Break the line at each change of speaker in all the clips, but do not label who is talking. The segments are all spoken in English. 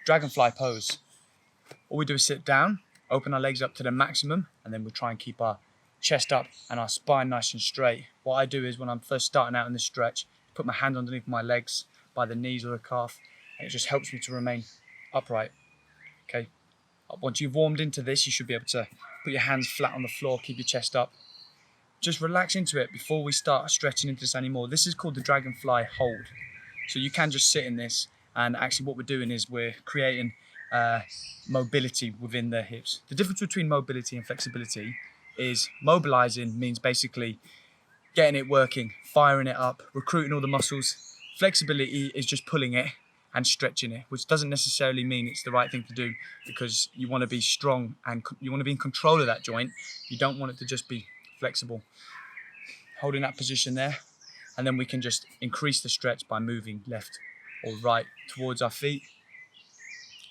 Dragonfly pose. All we do is sit down, open our legs up to the maximum, and then we try and keep our chest up and our spine nice and straight. What I do is when I'm first starting out in this stretch, put my hand underneath my legs by the knees or the calf, and it just helps me to remain upright. Okay. Once you've warmed into this, you should be able to put your hands flat on the floor, keep your chest up. Just relax into it before we start stretching into this anymore. This is called the dragonfly hold. So you can just sit in this, and actually what we're doing is we're creating mobility within the hips. The difference between mobility and flexibility is mobilizing means basically getting it working, firing it up, recruiting all the muscles. Flexibility is just pulling it and stretching it, which doesn't necessarily mean it's the right thing to do, because you want to be strong and you want to be in control of that joint. You don't want it to just be flexible. Holding that position there, and then we can just increase the stretch by moving left or right towards our feet.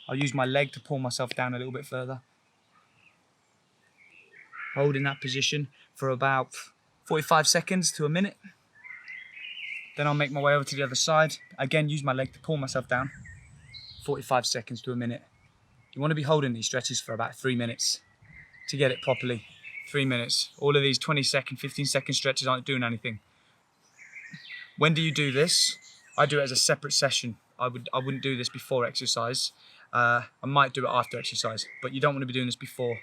I'll use my leg to pull myself down a little bit further. Holding that position for about 45 seconds to a minute. Then I'll make my way over to the other side. Again, use my leg to pull myself down. 45 seconds to a minute. You want to be holding these stretches for about 3 minutes to get it properly. 3 minutes. All of these 20-second, 15-second stretches aren't doing anything. When do you do this? I do it as a separate session. I wouldn't do this before exercise. I might do it after exercise, but you don't want to be doing this before.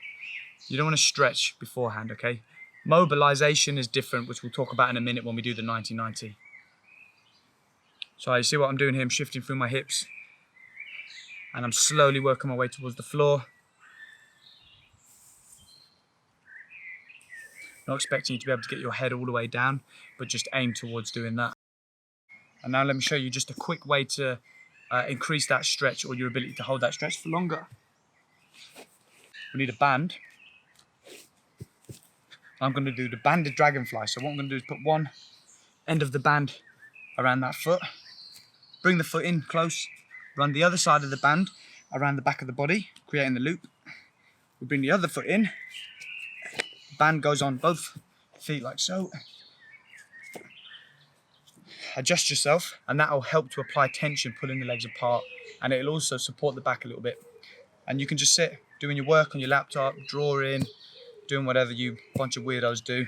You don't want to stretch beforehand, okay? Mobilization is different, which we'll talk about in a minute when we do the 90-90. So you see what I'm doing here? I'm shifting through my hips, and I'm slowly working my way towards the floor. Not expecting you to be able to get your head all the way down, but just aim towards doing that. And now let me show you just a quick way to increase that stretch, or your ability to hold that stretch for longer. We need a band. I'm going to do the banded dragonfly. So what I'm going to do is put one end of the band around that foot, bring the foot in close, run the other side of the band around the back of the body, creating the loop. We bring the other foot in, the band goes on both feet like so. Adjust yourself, and that will help to apply tension, pulling the legs apart, and it'll also support the back a little bit. And you can just sit doing your work on your laptop, drawing, doing whatever you bunch of weirdos do.